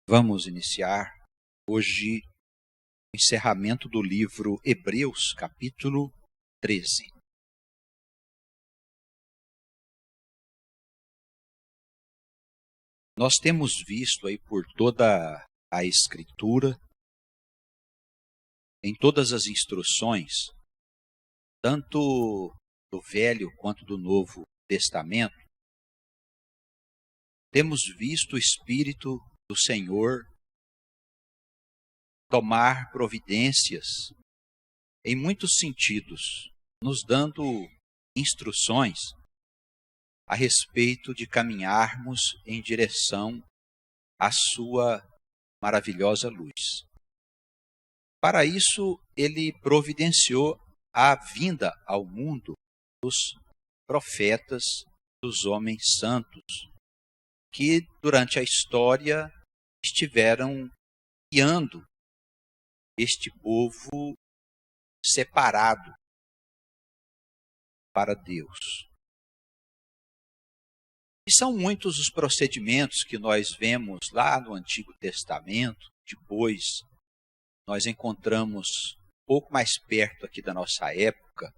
Vamos iniciar hoje o encerramento do livro Hebreus, capítulo 13. Nós temos visto aí por toda a Escritura, em todas as instruções, tanto do Velho quanto do Novo Testamento, temos visto o Espírito do Senhor tomar providências em muitos sentidos, nos dando instruções a respeito de caminharmos em direção à sua maravilhosa luz. Para isso, ele providenciou a vinda ao mundo dos profetas, dos homens santos, que durante a história estiveram guiando este povo separado para Deus. E são muitos os procedimentos que nós vemos lá no Antigo Testamento. Depois nós encontramos, pouco mais perto aqui da nossa época,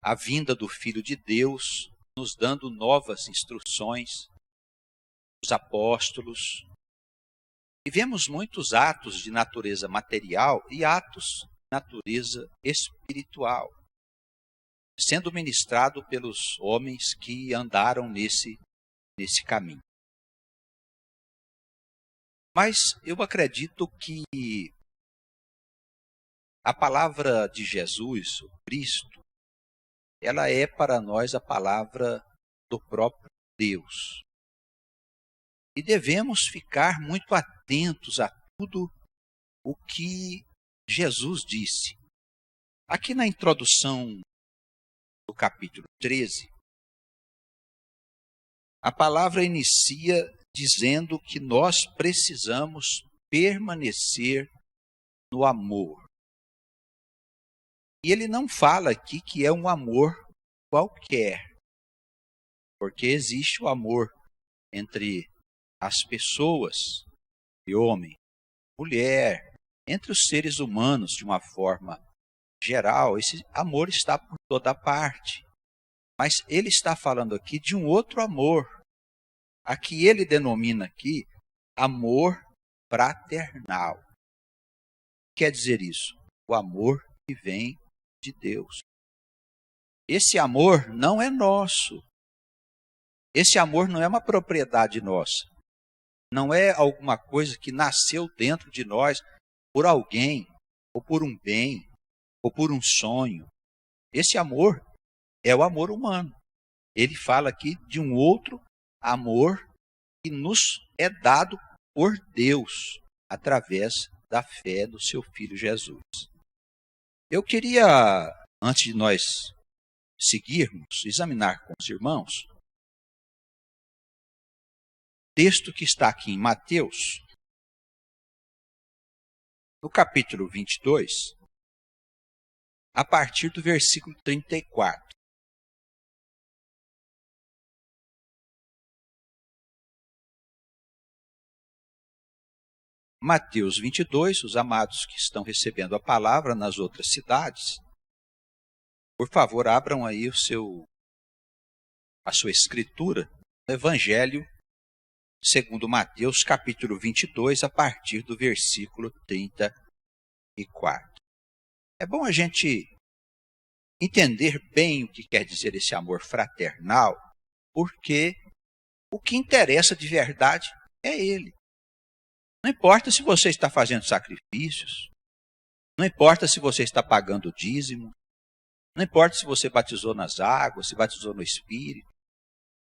a vinda do Filho de Deus, nos dando novas instruções, os apóstolos. E vemos muitos atos de natureza material e atos de natureza espiritual, sendo ministrado pelos homens que andaram nesse caminho. Mas eu acredito que a palavra de Jesus, o Cristo, ela é para nós a palavra do próprio Deus. E devemos ficar muito atentos a tudo o que Jesus disse. Aqui na introdução do capítulo 13, a palavra inicia dizendo que nós precisamos permanecer no amor. E ele não fala aqui que é um amor qualquer, porque existe o amor entre as pessoas, e homem, mulher, entre os seres humanos de uma forma geral. Esse amor está por toda parte. Mas ele está falando aqui de um outro amor. Aqui ele denomina aqui amor fraternal. Quer dizer isso? O amor que vem de Deus. Esse amor não é nosso. Esse amor não é uma propriedade nossa. Não é alguma coisa que nasceu dentro de nós por alguém, ou por um bem, ou por um sonho. Esse amor é o amor humano. Ele fala aqui de um outro amor que nos é dado por Deus, através da fé do seu Filho Jesus. Eu queria, antes de nós seguirmos, examinar com os irmãos, texto que está aqui em Mateus, no capítulo 22, a partir do versículo 34. Mateus 22, os amados que estão recebendo a palavra nas outras cidades, por favor, abram aí a sua escritura, no Evangelho segundo Mateus, capítulo 22, a partir do versículo 34. É bom a gente entender bem o que quer dizer esse amor fraternal, porque o que interessa de verdade é ele. Não importa se você está fazendo sacrifícios, não importa se você está pagando o dízimo, não importa se você batizou nas águas, se batizou no Espírito,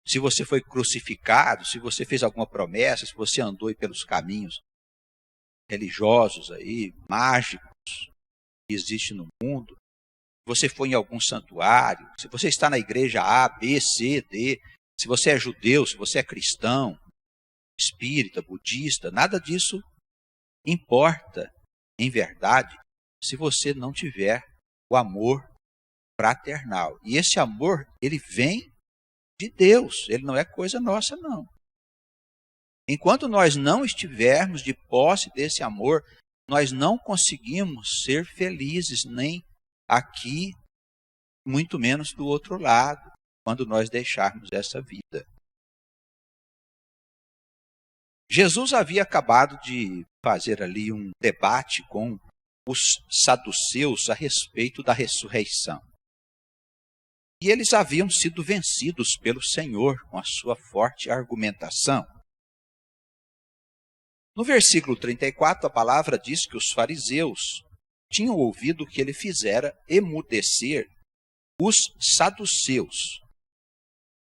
se você foi crucificado, se você fez alguma promessa, se você andou aí pelos caminhos religiosos aí, mágicos que existem no mundo, se você foi em algum santuário, se você está na igreja A, B, C, D, se você é judeu, se você é cristão, espírita, budista, nada disso importa, em verdade, se você não tiver o amor fraternal. E esse amor, ele vem de Deus, ele não é coisa nossa, não. Enquanto nós não estivermos de posse desse amor, nós não conseguimos ser felizes, nem aqui, muito menos do outro lado, quando nós deixarmos essa vida. Jesus havia acabado de fazer ali um debate com os saduceus a respeito da ressurreição. E eles haviam sido vencidos pelo Senhor com a sua forte argumentação. No versículo 34, a palavra diz que os fariseus tinham ouvido que ele fizera emudecer os saduceus.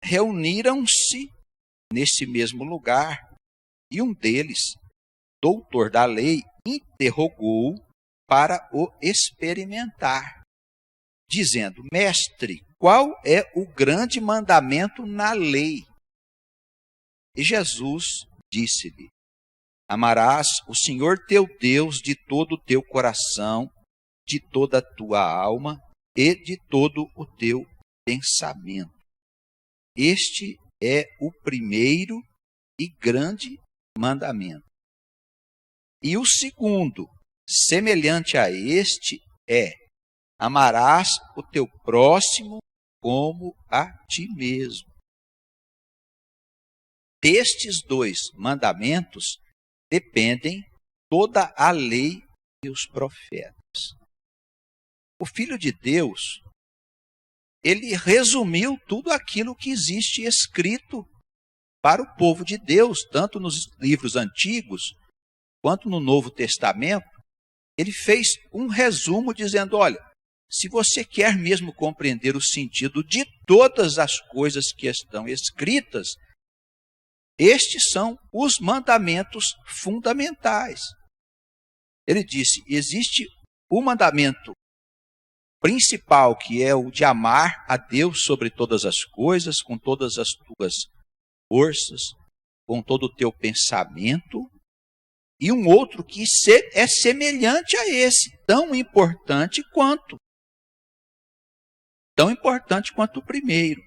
Reuniram-se nesse mesmo lugar e um deles, doutor da lei, interrogou para o experimentar, dizendo: Mestre, qual é o grande mandamento na lei? E Jesus disse-lhe: Amarás o Senhor teu Deus de todo o teu coração, de toda a tua alma e de todo o teu pensamento. Este é o primeiro e grande mandamento. E o segundo, semelhante a este, é: amarás o teu próximo como a ti mesmo. Destes dois mandamentos dependem toda a lei e os profetas. O Filho de Deus, ele resumiu tudo aquilo que existe escrito para o povo de Deus, tanto nos livros antigos quanto no Novo Testamento. Ele fez um resumo dizendo: olha, se você quer mesmo compreender o sentido de todas as coisas que estão escritas, estes são os mandamentos fundamentais. Ele disse: existe o mandamento principal, que é o de amar a Deus sobre todas as coisas, com todas as tuas forças, com todo o teu pensamento, e um outro que é semelhante a esse, tão importante quanto o primeiro: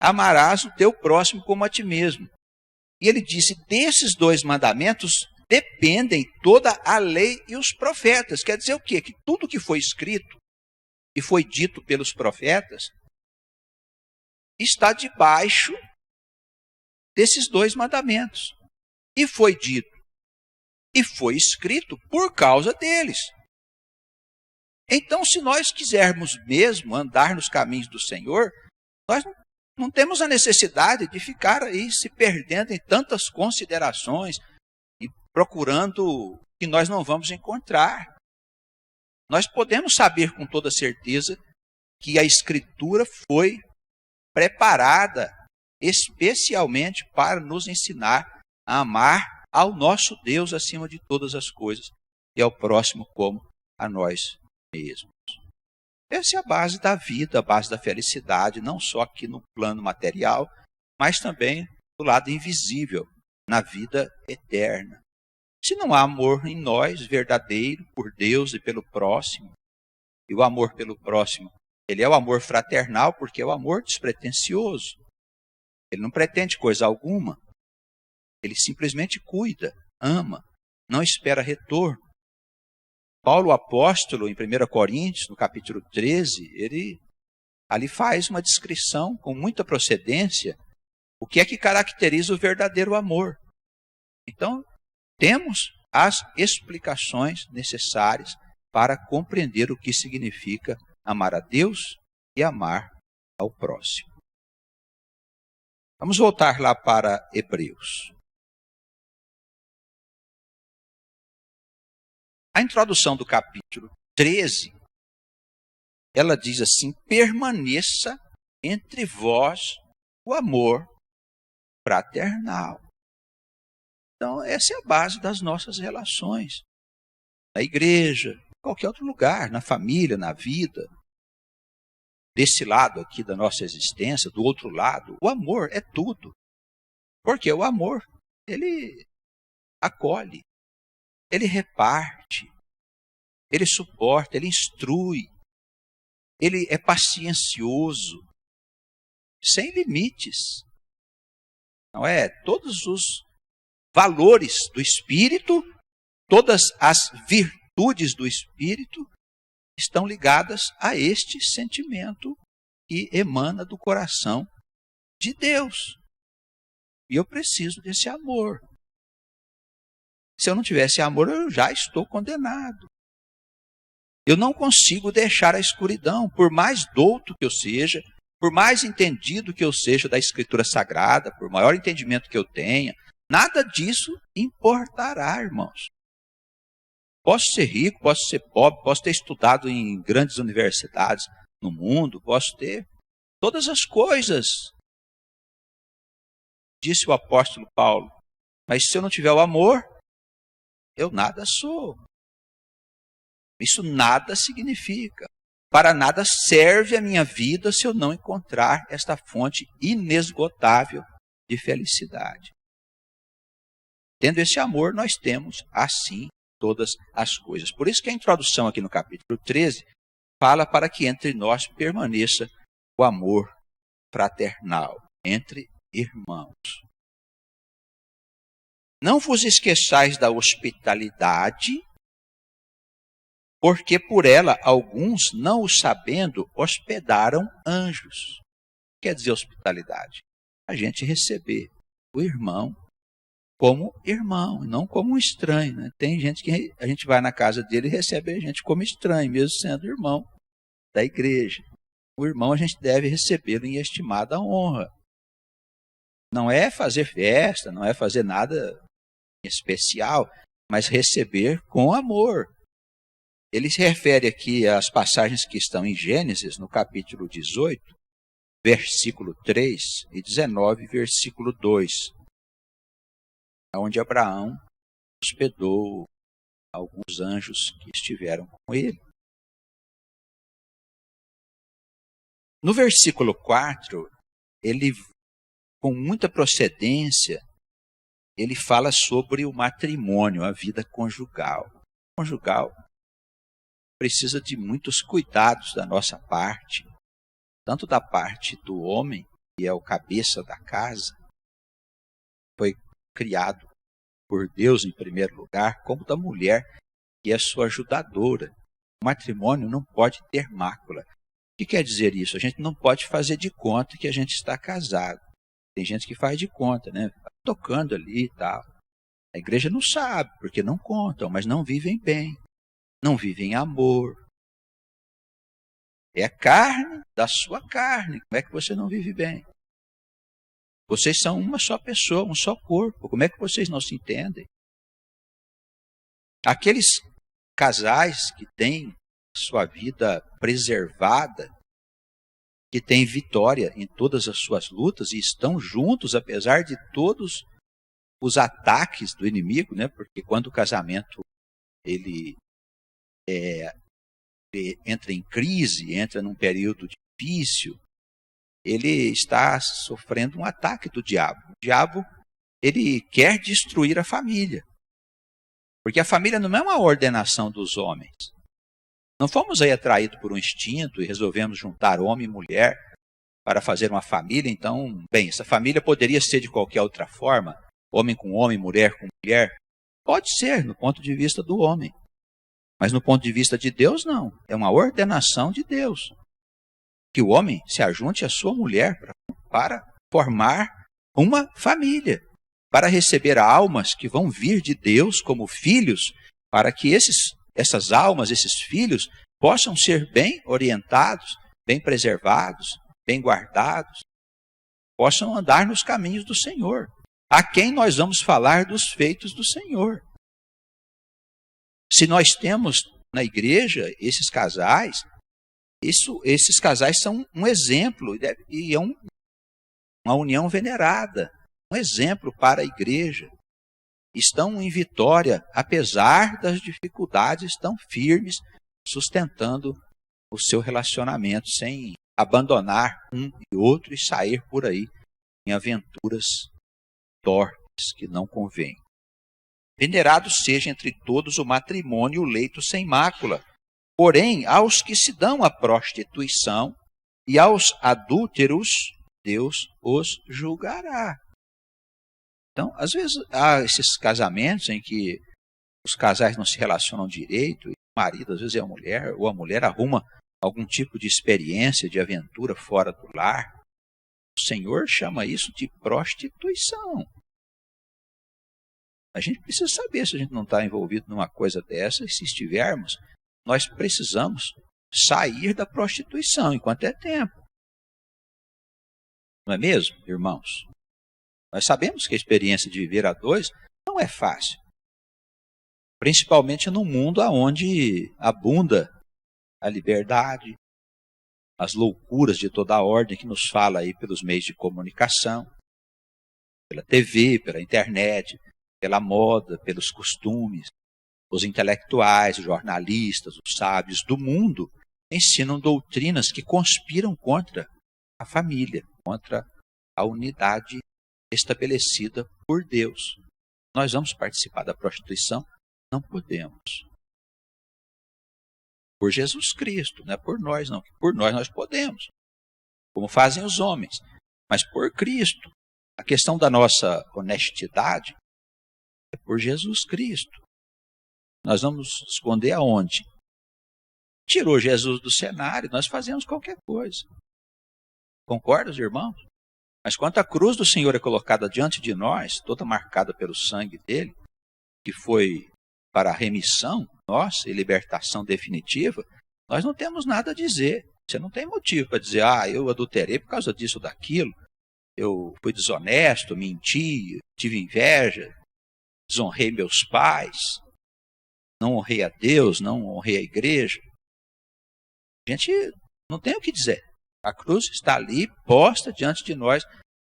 amarás o teu próximo como a ti mesmo. E ele disse: desses dois mandamentos dependem toda a lei e os profetas. Quer dizer o quê? Que tudo que foi escrito e foi dito pelos profetas está debaixo desses dois mandamentos. E foi dito e foi escrito por causa deles. Então, se nós quisermos mesmo andar nos caminhos do Senhor, nós não temos a necessidade de ficar aí se perdendo em tantas considerações e procurando que nós não vamos encontrar. Nós podemos saber com toda certeza que a Escritura foi preparada especialmente para nos ensinar a amar ao nosso Deus acima de todas as coisas e ao próximo como a nós mesmos. Essa é a base da vida, a base da felicidade, não só aqui no plano material, mas também do lado invisível, na vida eterna. Se não há amor em nós verdadeiro por Deus e pelo próximo, e o amor pelo próximo, ele é o amor fraternal, porque é o amor despretensioso. Ele não pretende coisa alguma. Ele simplesmente cuida, ama, não espera retorno. Paulo, apóstolo, em 1 Coríntios, no capítulo 13, ele ali faz uma descrição com muita procedência o que é que caracteriza o verdadeiro amor. Então, temos as explicações necessárias para compreender o que significa amar a Deus e amar ao próximo. Vamos voltar lá para Hebreus. A introdução do capítulo 13, ela diz assim: permaneça entre vós o amor fraternal. Então, essa é a base das nossas relações. Na igreja, em qualquer outro lugar, na família, na vida. Desse lado aqui da nossa existência, do outro lado, o amor é tudo. Porque o amor, ele acolhe, ele reparte, ele suporta, ele instrui, ele é paciencioso, sem limites. Não é? Todos os valores do Espírito, todas as virtudes do Espírito estão ligadas a este sentimento que emana do coração de Deus. E eu preciso desse amor. Se eu não tivesse amor, eu já estou condenado. Eu não consigo deixar a escuridão, por mais douto que eu seja, por mais entendido que eu seja da Escritura Sagrada, por maior entendimento que eu tenha, nada disso importará, irmãos. Posso ser rico, posso ser pobre, posso ter estudado em grandes universidades no mundo, posso ter todas as coisas, disse o apóstolo Paulo. Mas se eu não tiver o amor, eu nada sou. Isso nada significa. Para nada serve a minha vida se eu não encontrar esta fonte inesgotável de felicidade. Tendo esse amor, nós temos, assim, todas as coisas. Por isso que a introdução aqui no capítulo 13 fala para que entre nós permaneça o amor fraternal entre irmãos. Não vos esqueçais da hospitalidade, porque por ela alguns, não o sabendo, hospedaram anjos. O que quer dizer hospitalidade? A gente receber o irmão como irmão, não como um estranho. Né? Tem gente que a gente vai na casa dele e recebe a gente como estranho, mesmo sendo irmão da igreja. O irmão a gente deve recebê-lo em estimada honra. Não é fazer festa, não é fazer nada especial, mas receber com amor. Ele se refere aqui às passagens que estão em Gênesis, no capítulo 18, versículo 3, e 19, versículo 2, onde Abraão hospedou alguns anjos que estiveram com ele. No versículo 4, ele, com muita procedência, ele fala sobre o matrimônio, a vida conjugal. O conjugal precisa de muitos cuidados da nossa parte, tanto da parte do homem, que é o cabeça da casa, foi criado por Deus em primeiro lugar, como da mulher, que é sua ajudadora. O matrimônio não pode ter mácula. O que quer dizer isso? A gente não pode fazer de conta que a gente está casado. Tem gente que faz de conta, né? Tocando ali e tal. A igreja não sabe, porque não contam, mas não vivem bem. Não vivem em amor. É a carne da sua carne. Como é que você não vive bem? Vocês são uma só pessoa, um só corpo. Como é que vocês não se entendem? Aqueles casais que têm sua vida preservada, que têm vitória em todas as suas lutas e estão juntos, apesar de todos os ataques do inimigo, né? Porque quando o casamento ele entra em crise, entra num período difícil, ele está sofrendo um ataque do diabo. O diabo, ele quer destruir a família. Porque a família não é uma ordenação dos homens. Não fomos aí atraídos por um instinto e resolvemos juntar homem e mulher para fazer uma família. Então, bem, essa família poderia ser de qualquer outra forma. Homem com homem, mulher com mulher. Pode ser, no ponto de vista do homem. Mas no ponto de vista de Deus, não. É uma ordenação de Deus. Que o homem se ajunte à sua mulher para formar uma família. Para receber almas que vão vir de Deus como filhos, para que essas almas, esses filhos, possam ser bem orientados, bem preservados, bem guardados, possam andar nos caminhos do Senhor. A quem nós vamos falar dos feitos do Senhor? Se nós temos na igreja esses casais, esses casais são um exemplo e é uma união venerada, um exemplo para a igreja. Estão em vitória, apesar das dificuldades, estão firmes, sustentando o seu relacionamento, sem abandonar um e outro e sair por aí em aventuras torpes que não convêm. Venerado seja entre todos o matrimônio e o leito sem mácula. Porém, aos que se dão à prostituição e aos adúlteros, Deus os julgará. Então, às vezes, há esses casamentos em que os casais não se relacionam direito, e o marido, às vezes, é a mulher, ou a mulher arruma algum tipo de experiência, de aventura fora do lar. O Senhor chama isso de prostituição. A gente precisa saber se a gente não está envolvido numa coisa dessa, e se estivermos, nós precisamos sair da prostituição enquanto é tempo. Não é mesmo, irmãos? Nós sabemos que a experiência de viver a dois não é fácil. Principalmente num mundo onde abunda a liberdade, as loucuras de toda a ordem que nos fala aí pelos meios de comunicação, pela TV, pela internet, pela moda, pelos costumes. Os intelectuais, os jornalistas, os sábios do mundo ensinam doutrinas que conspiram contra a família, contra a unidade estabelecida por Deus. Nós vamos participar da prostituição? Não podemos. Por Jesus Cristo, não é por nós não. Por nós podemos, como fazem os homens. Mas por Cristo. A questão da nossa honestidade é por Jesus Cristo. Nós vamos esconder aonde? Tirou Jesus do cenário, nós fazemos qualquer coisa. Concorda, irmãos? Mas quando a cruz do Senhor é colocada diante de nós, toda marcada pelo sangue dele, que foi para a remissão nossa e libertação definitiva, nós não temos nada a dizer. Você não tem motivo para dizer, eu adulterei por causa disso ou daquilo, eu fui desonesto, menti, tive inveja, desonrei meus pais, não honrei a Deus, não honrei a igreja. A gente não tem o que dizer. A cruz está ali, posta diante de nós,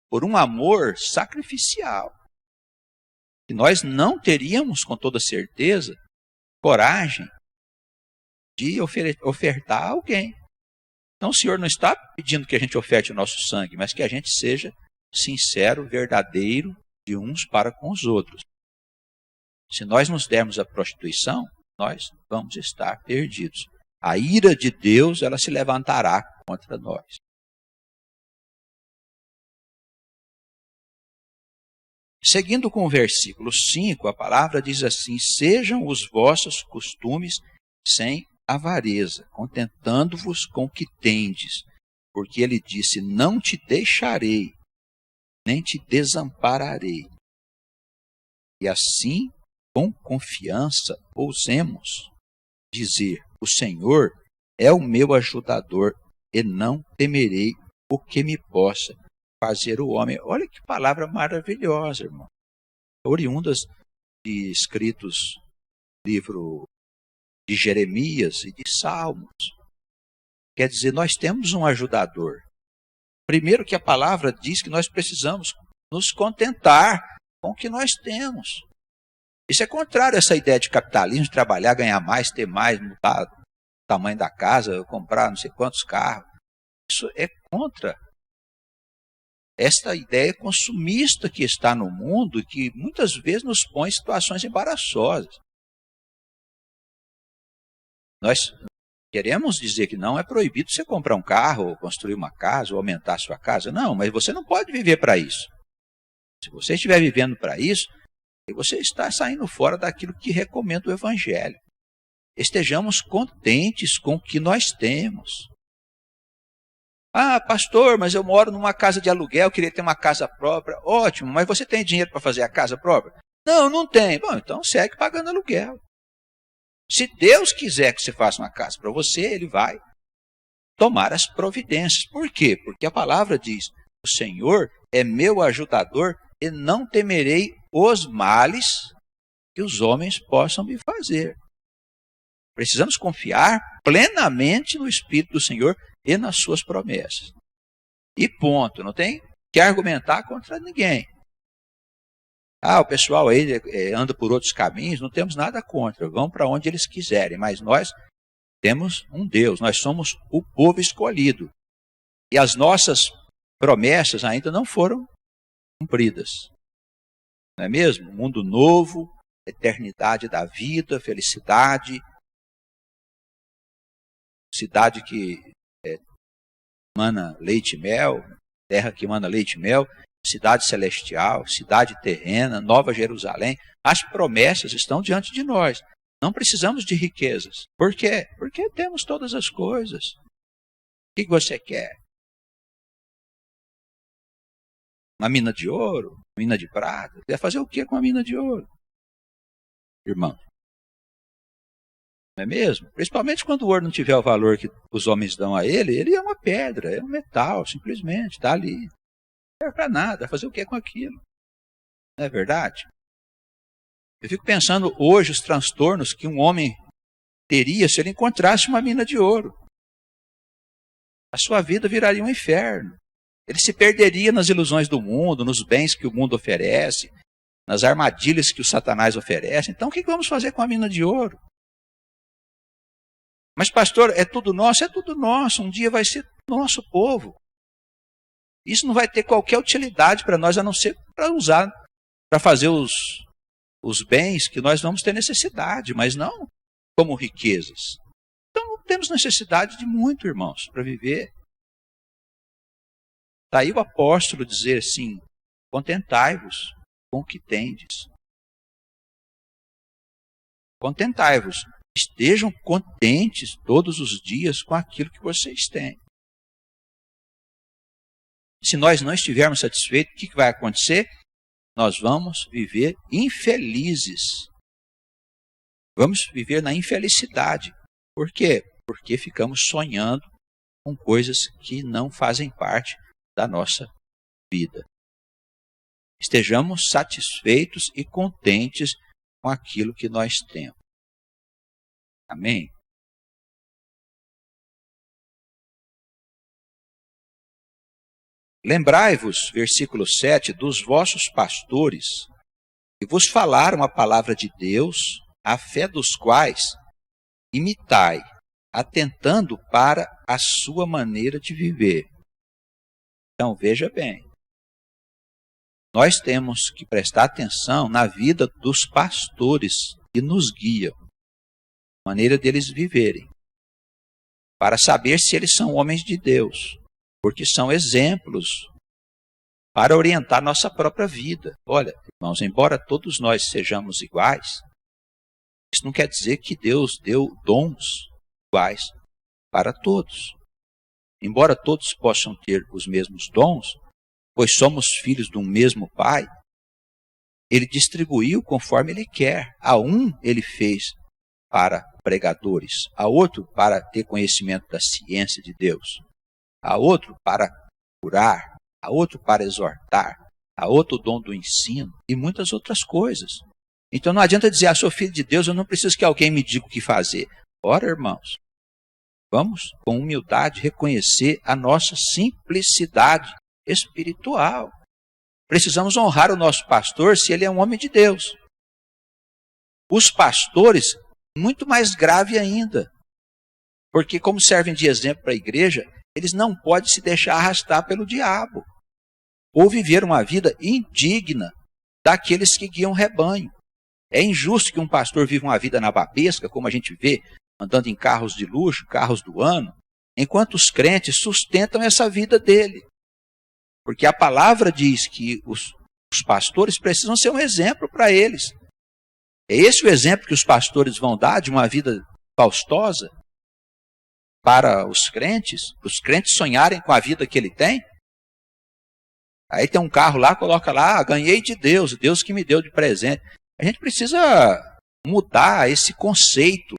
por um amor sacrificial. E nós não teríamos, com toda certeza, coragem de ofertar a alguém. Então o Senhor não está pedindo que a gente oferte o nosso sangue, mas que a gente seja sincero, verdadeiro, de uns para com os outros. Se nós nos dermos à prostituição, nós vamos estar perdidos. A ira de Deus, ela se levantará contra nós. Seguindo com o versículo 5, a palavra diz assim: sejam os vossos costumes sem avareza, contentando-vos com o que tendes, porque ele disse, não te deixarei, nem te desampararei. E assim, com confiança, ousemos dizer, o Senhor é o meu ajudador, e não temerei o que me possa fazer o homem. Olha que palavra maravilhosa, irmão. Oriundas de escritos, livro de Jeremias e de Salmos. Quer dizer, nós temos um ajudador. Primeiro que a palavra diz que nós precisamos nos contentar com o que nós temos. Isso é contrário a essa ideia de capitalismo, de trabalhar, ganhar mais, ter mais, mudar o tamanho da casa, comprar não sei quantos carros. Isso é contra esta ideia consumista que está no mundo e que muitas vezes nos põe em situações embaraçosas. Nós queremos dizer que não é proibido você comprar um carro, ou construir uma casa, ou aumentar a sua casa. Não, mas você não pode viver para isso. Se você estiver vivendo para isso, você está saindo fora daquilo que recomenda o Evangelho. Estejamos contentes com o que nós temos. Pastor, mas eu moro numa casa de aluguel, queria ter uma casa própria. Ótimo, mas você tem dinheiro para fazer a casa própria? Não, não tem. Bom, então segue pagando aluguel. Se Deus quiser que você faça uma casa para você, Ele vai tomar as providências. Por quê? Porque a palavra diz, o Senhor é meu ajudador e não temerei os males que os homens possam me fazer. Precisamos confiar plenamente no Espírito do Senhor e nas suas promessas. E ponto, não tem que argumentar contra ninguém. O pessoal aí anda por outros caminhos, não temos nada contra, vão para onde eles quiserem, mas nós temos um Deus, nós somos o povo escolhido. E as nossas promessas ainda não foram cumpridas. Não é mesmo? Mundo novo, eternidade da vida, felicidade, cidade que mana leite e mel, terra que mana leite e mel, cidade celestial, cidade terrena, Nova Jerusalém. As promessas estão diante de nós. Não precisamos de riquezas. Por quê? Porque temos todas as coisas. O que você quer? Uma mina de ouro? Uma mina de prata? Quer fazer o que com a mina de ouro? Irmão. Não é mesmo? Principalmente quando o ouro não tiver o valor que os homens dão a ele é uma pedra, é um metal, simplesmente, está ali. Não serve para nada, vai fazer o que com aquilo? Não é verdade? Eu fico pensando hoje os transtornos que um homem teria se ele encontrasse uma mina de ouro. A sua vida viraria um inferno. Ele se perderia nas ilusões do mundo, nos bens que o mundo oferece, nas armadilhas que o Satanás oferece. Então o que vamos fazer com a mina de ouro? Mas pastor, é tudo nosso? É tudo nosso. Um dia vai ser nosso povo. Isso não vai ter qualquer utilidade para nós, a não ser para usar, para fazer os bens que nós vamos ter necessidade, mas não como riquezas. Então não temos necessidade de muito, irmãos, para viver. Está aí o apóstolo dizer assim, contentai-vos com o que tendes. Contentai-vos. Estejam contentes todos os dias com aquilo que vocês têm. Se nós não estivermos satisfeitos, o que vai acontecer? Nós vamos viver infelizes. Vamos viver na infelicidade. Por quê? Porque ficamos sonhando com coisas que não fazem parte da nossa vida. Estejamos satisfeitos e contentes com aquilo que nós temos. Amém? Lembrai-vos, versículo 7, dos vossos pastores, que vos falaram a palavra de Deus, a fé dos quais imitai, atentando para a sua maneira de viver. Então, veja bem, nós temos que prestar atenção na vida dos pastores que nos guiam, maneira deles viverem, para saber se eles são homens de Deus, porque são exemplos para orientar nossa própria vida. Olha, irmãos, embora todos nós sejamos iguais, isso não quer dizer que Deus deu dons iguais para todos. Embora todos possam ter os mesmos dons, pois somos filhos de um mesmo Pai, Ele distribuiu conforme Ele quer. A um Ele fez para pregadores, a outro para ter conhecimento da ciência de Deus, a outro para curar, a outro para exortar, a outro o dom do ensino e muitas outras coisas. Então não adianta dizer, sou filho de Deus, eu não preciso que alguém me diga o que fazer. Ora, irmãos, vamos com humildade reconhecer a nossa simplicidade espiritual. Precisamos honrar o nosso pastor se ele é um homem de Deus. Os pastores, muito mais grave ainda, porque como servem de exemplo para a igreja, eles não podem se deixar arrastar pelo diabo, ou viver uma vida indigna daqueles que guiam o rebanho. É injusto que um pastor viva uma vida nababesca, como a gente vê, andando em carros de luxo, carros do ano, enquanto os crentes sustentam essa vida dele. Porque a palavra diz que os pastores precisam ser um exemplo para eles. É esse o exemplo que os pastores vão dar de uma vida faustosa para os crentes sonharem com a vida que ele tem? Aí tem um carro lá, coloca lá, ganhei de Deus, Deus que me deu de presente. A gente precisa mudar esse conceito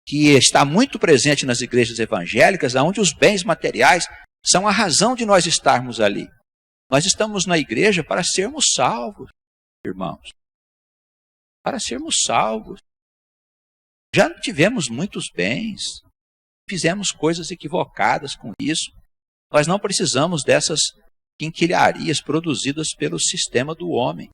que está muito presente nas igrejas evangélicas, onde os bens materiais são a razão de nós estarmos ali. Nós estamos na igreja para sermos salvos, irmãos. Para sermos salvos. Já tivemos muitos bens, fizemos coisas equivocadas com isso. Nós não precisamos dessas quinquilharias produzidas pelo sistema do homem.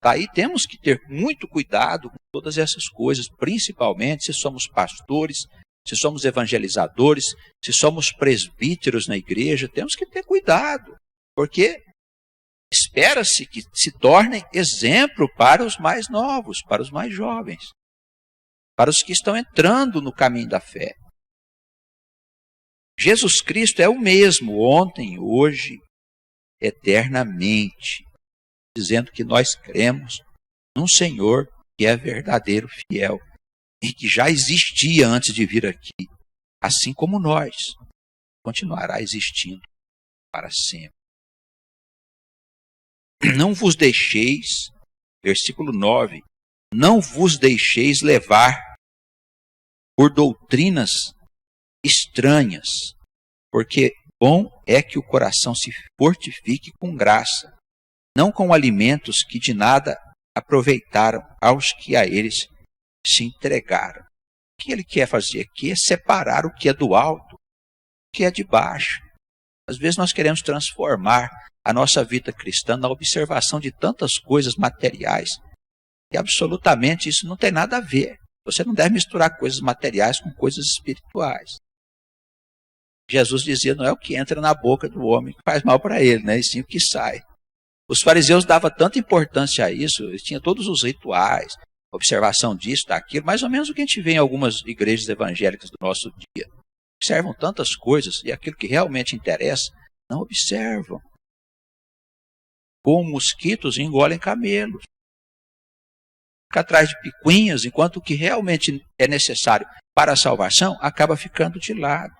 Daí temos que ter muito cuidado com todas essas coisas, principalmente se somos pastores, se somos evangelizadores, se somos presbíteros na igreja, temos que ter cuidado, porque espera-se que se tornem exemplo para os mais novos, para os mais jovens, para os que estão entrando no caminho da fé. Jesus Cristo é o mesmo ontem, hoje, eternamente, dizendo que nós cremos num Senhor que é verdadeiro, fiel, e que já existia antes de vir aqui, assim como nós, continuará existindo para sempre. Não vos deixeis, versículo 9, não vos deixeis levar por doutrinas estranhas, porque bom é que o coração se fortifique com graça, não com alimentos que de nada aproveitaram aos que a eles se entregaram. O que ele quer fazer aqui é separar o que é do alto, o que é de baixo. Às vezes nós queremos transformar a nossa vida cristã na observação de tantas coisas materiais, e absolutamente isso não tem nada a ver. Você não deve misturar coisas materiais com coisas espirituais. Jesus dizia, não é o que entra na boca do homem que faz mal para ele, né? E sim o que sai. Os fariseus davam tanta importância a isso, eles tinham todos os rituais, observação disso, daquilo, mais ou menos o que a gente vê em algumas igrejas evangélicas do nosso dia. Observam tantas coisas e aquilo que realmente interessa, não observam. Como mosquitos engolem camelos. Fica atrás de picuinhas, enquanto o que realmente é necessário para a salvação acaba ficando de lado.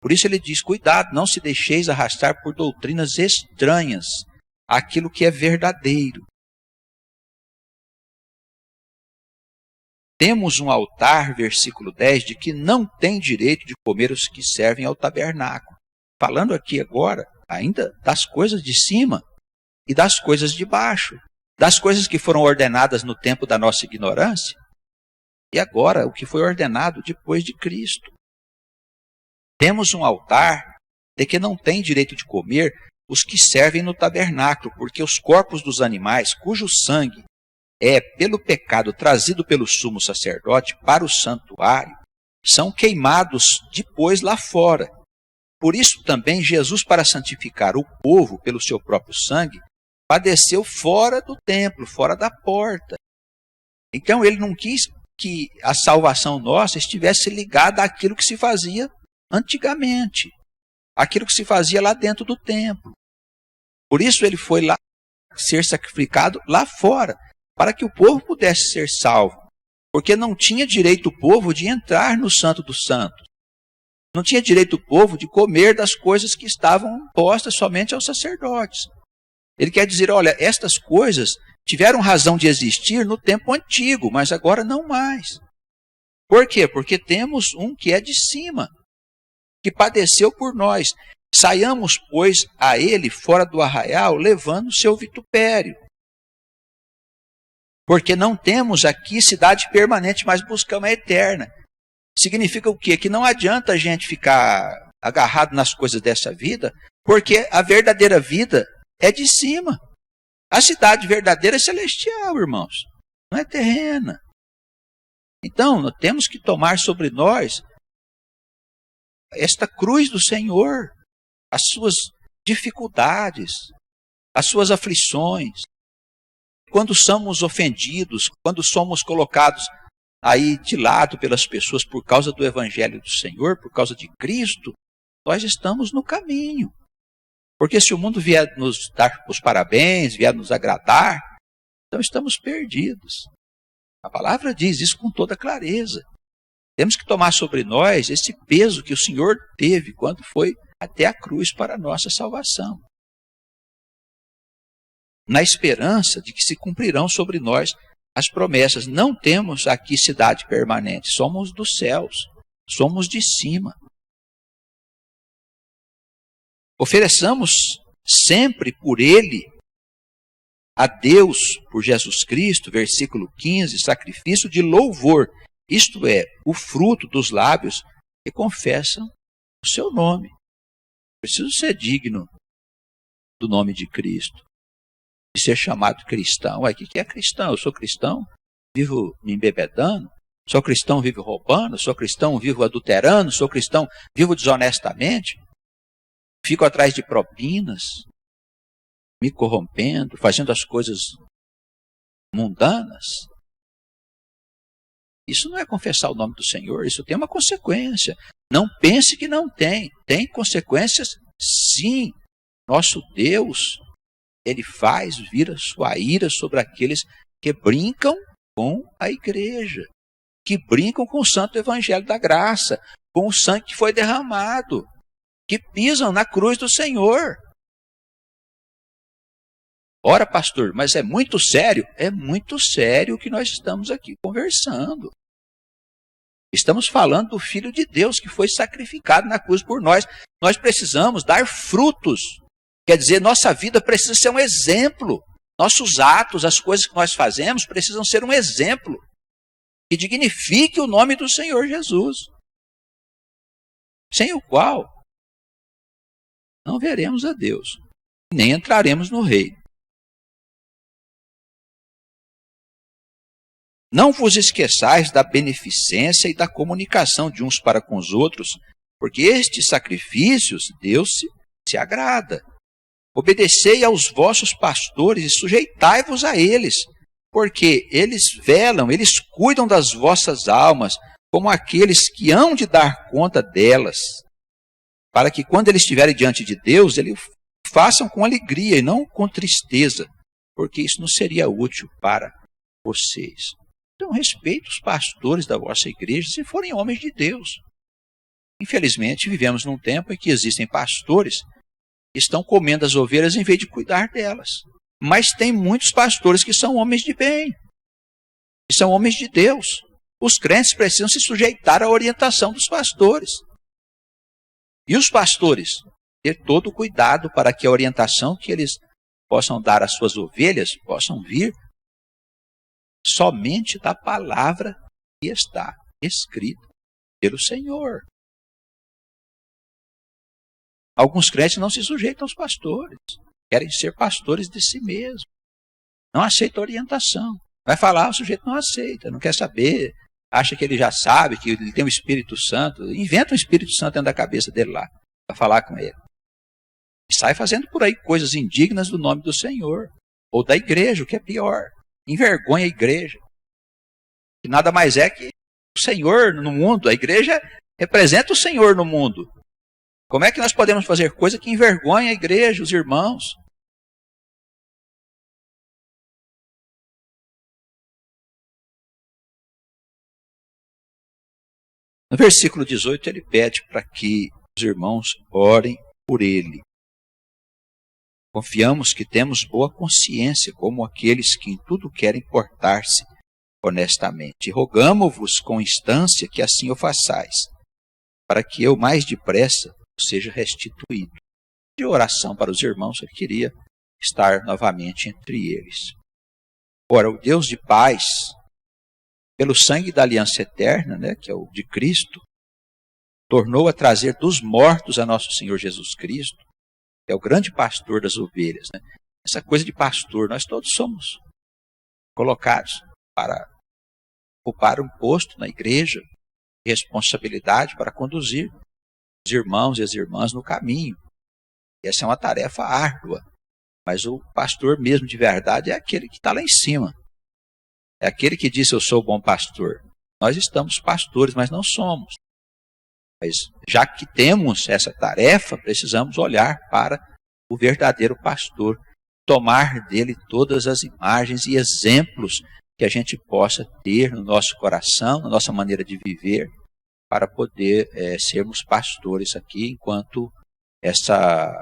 Por isso ele diz, cuidado, não se deixeis arrastar por doutrinas estranhas àquilo que é verdadeiro. Temos um altar, versículo 10, de que não tem direito de comer os que servem ao tabernáculo. Falando aqui agora, ainda das coisas de cima e das coisas de baixo. Das coisas que foram ordenadas no tempo da nossa ignorância, e agora o que foi ordenado depois de Cristo. Temos um altar de que não tem direito de comer os que servem no tabernáculo, porque os corpos dos animais, cujo sangue é, pelo pecado trazido pelo sumo sacerdote para o santuário, são queimados depois lá fora. Por isso também Jesus, para santificar o povo pelo seu próprio sangue, padeceu fora do templo, fora da porta. Então ele não quis que a salvação nossa estivesse ligada àquilo que se fazia antigamente, aquilo que se fazia lá dentro do templo. Por isso ele foi lá ser sacrificado lá fora, para que o povo pudesse ser salvo, porque não tinha direito o povo de entrar no Santo dos Santos. Não tinha direito o povo de comer das coisas que estavam postas somente aos sacerdotes. Ele quer dizer, olha, estas coisas tiveram razão de existir no tempo antigo, mas agora não mais. Por quê? Porque temos um que é de cima, que padeceu por nós. Saiamos, pois, a ele fora do arraial, levando o seu vitupério. Porque não temos aqui cidade permanente, mas buscamos a eterna. Significa o quê? Que não adianta a gente ficar agarrado nas coisas dessa vida, porque a verdadeira vida é de cima. A cidade verdadeira é celestial, irmãos. Não é terrena. Então, nós temos que tomar sobre nós esta cruz do Senhor, as suas dificuldades, as suas aflições. Quando somos ofendidos, quando somos colocados aí de lado pelas pessoas por causa do Evangelho do Senhor, por causa de Cristo, nós estamos no caminho. Porque se o mundo vier nos dar os parabéns, vier nos agradar, então estamos perdidos. A palavra diz isso com toda clareza. Temos que tomar sobre nós esse peso que o Senhor teve quando foi até a cruz para a nossa salvação. Na esperança de que se cumprirão sobre nós as promessas. Não temos aqui cidade permanente, somos dos céus, somos de cima. Ofereçamos sempre por Ele, a Deus, por Jesus Cristo, versículo 15, sacrifício de louvor, isto é, o fruto dos lábios que confessam o seu nome. Preciso ser digno do nome de Cristo, de ser chamado cristão. O que é cristão? Eu sou cristão, vivo me embebedando, sou cristão, vivo roubando, sou cristão, vivo adulterando, sou cristão, vivo desonestamente. Fico atrás de propinas, me corrompendo, fazendo as coisas mundanas. Isso não é confessar o nome do Senhor, isso tem uma consequência. Não pense que não tem. Tem consequências, sim. Nosso Deus, Ele faz vir a sua ira sobre aqueles que brincam com a igreja, que brincam com o santo evangelho da graça, com o sangue que foi derramado, que pisam na cruz do Senhor. Ora, pastor, mas é muito sério? É muito sério o que nós estamos aqui conversando. Estamos falando do Filho de Deus que foi sacrificado na cruz por nós. Nós precisamos dar frutos. Quer dizer, nossa vida precisa ser um exemplo. Nossos atos, as coisas que nós fazemos precisam ser um exemplo que dignifique o nome do Senhor Jesus. Sem o qual não veremos a Deus, nem entraremos no reino. Não vos esqueçais da beneficência e da comunicação de uns para com os outros, porque estes sacrifícios Deus se agrada. Obedecei aos vossos pastores e sujeitai-vos a eles, porque eles velam, eles cuidam das vossas almas, como aqueles que hão de dar conta delas, para que quando eles estiverem diante de Deus, eles façam com alegria e não com tristeza, porque isso não seria útil para vocês. Então, respeite os pastores da vossa igreja se forem homens de Deus. Infelizmente, vivemos num tempo em que existem pastores que estão comendo as ovelhas em vez de cuidar delas. Mas tem muitos pastores que são homens de bem, que são homens de Deus. Os crentes precisam se sujeitar à orientação dos pastores. E os pastores ter todo o cuidado para que a orientação que eles possam dar às suas ovelhas possam vir somente da palavra que está escrita pelo Senhor. Alguns crentes não se sujeitam aos pastores, querem ser pastores de si mesmos, não aceitam orientação. Vai falar, o sujeito não aceita, não quer saber, acha que ele já sabe, que ele tem o Espírito Santo, inventa um Espírito Santo dentro da cabeça dele lá, para falar com ele. E sai fazendo por aí coisas indignas do nome do Senhor, ou da igreja, o que é pior. Envergonha a igreja, que nada mais é que o Senhor no mundo. A igreja representa o Senhor no mundo. Como é que nós podemos fazer coisa que envergonha a igreja, os irmãos? No versículo 18 ele pede para que os irmãos orem por ele. Confiamos que temos boa consciência, como aqueles que em tudo querem portar-se honestamente. E rogamo-vos com instância que assim o façais, para que eu mais depressa seja restituído. De oração para os irmãos, eu queria estar novamente entre eles. Ora, o Deus de paz, pelo sangue da aliança eterna, que é o de Cristo, tornou a trazer dos mortos a nosso Senhor Jesus Cristo, é o grande pastor das ovelhas. Essa coisa de pastor, nós todos somos colocados para ocupar um posto na igreja, responsabilidade para conduzir os irmãos e as irmãs no caminho. Essa é uma tarefa árdua, mas o pastor mesmo de verdade é aquele que está lá em cima. É aquele que diz, eu sou o bom pastor. Nós estamos pastores, mas não somos. Mas já que temos essa tarefa, precisamos olhar para o verdadeiro pastor, tomar dele todas as imagens e exemplos que a gente possa ter no nosso coração, na nossa maneira de viver, para poder sermos pastores aqui enquanto essa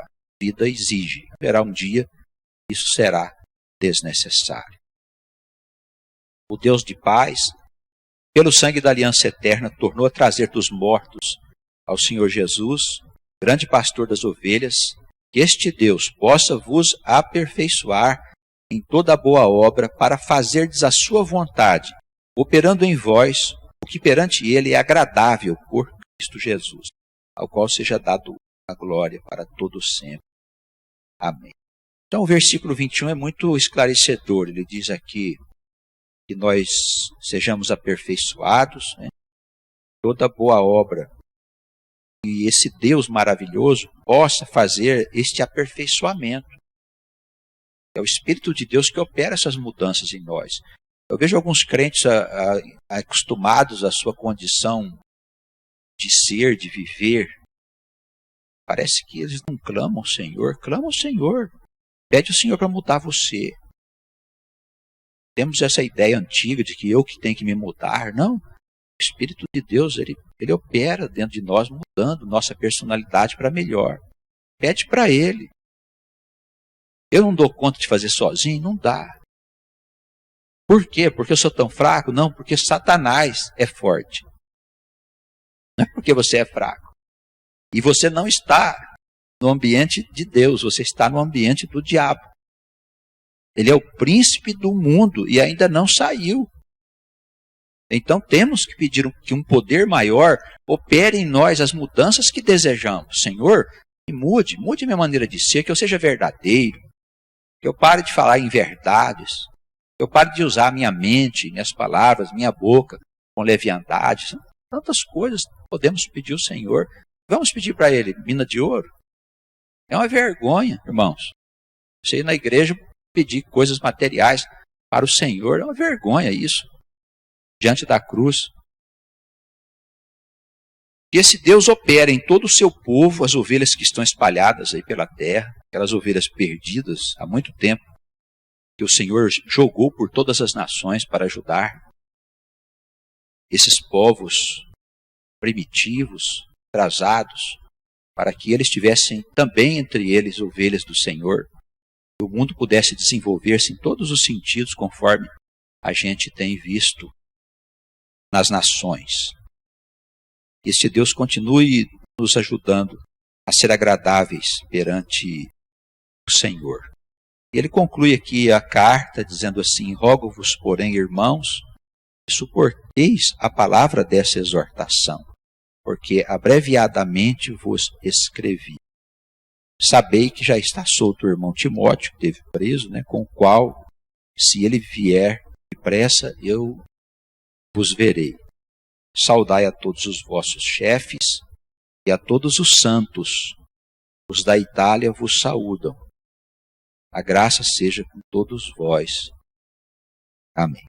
vida exige. Haverá um dia isso será desnecessário. O Deus de paz, pelo sangue da aliança eterna, tornou a trazer dos mortos ao Senhor Jesus, grande pastor das ovelhas, que este Deus possa vos aperfeiçoar em toda a boa obra para fazerdes a sua vontade, operando em vós o que perante ele é agradável por Cristo Jesus, ao qual seja dado a glória para todo sempre. Amém. Então o versículo 21 é muito esclarecedor. Ele diz aqui que nós sejamos aperfeiçoados, toda boa obra, e esse Deus maravilhoso possa fazer este aperfeiçoamento. É o Espírito de Deus que opera essas mudanças em nós. Eu vejo alguns crentes acostumados à sua condição de ser, de viver, Parece que eles não clamam ao Senhor. Clama ao Senhor. Pede ao Senhor para mudar você. Temos essa ideia antiga de que eu que tenho que me mudar. Não. O Espírito de Deus, ele opera dentro de nós, mudando nossa personalidade para melhor. Pede para Ele. Eu não dou conta de fazer sozinho? Não dá. Por quê? Porque eu sou tão fraco? Não, porque Satanás é forte. Não é porque você é fraco. E você não está no ambiente de Deus, você está no ambiente do diabo. Ele é o príncipe do mundo e ainda não saiu. Então temos que pedir que um poder maior opere em nós as mudanças que desejamos. Senhor, mude minha maneira de ser, que eu seja verdadeiro, que eu pare de falar em verdades, que eu pare de usar minha mente, minhas palavras, minha boca com leviandade. São tantas coisas que podemos pedir ao Senhor. Vamos pedir para Ele mina de ouro? É uma vergonha, irmãos. Você ir na igreja pedir coisas materiais para o Senhor, é uma vergonha isso. Diante da cruz. Que esse Deus opera em todo o seu povo, as ovelhas que estão espalhadas aí pela terra, aquelas ovelhas perdidas há muito tempo, que o Senhor jogou por todas as nações para ajudar esses povos primitivos, atrasados, para que eles tivessem também entre eles ovelhas do Senhor, que o mundo pudesse desenvolver-se em todos os sentidos, conforme a gente tem visto nas nações. Este Deus continue nos ajudando a ser agradáveis perante o Senhor. E ele conclui aqui a carta dizendo assim: rogo-vos, porém, irmãos, que suporteis a palavra dessa exortação, porque abreviadamente vos escrevi. Sabei que já está solto o irmão Timóteo, que esteve preso, com o qual, se ele vier depressa, eu vos verei. Saudai a todos os vossos chefes e a todos os santos. Os da Itália vos saúdam. A graça seja com todos vós. Amém.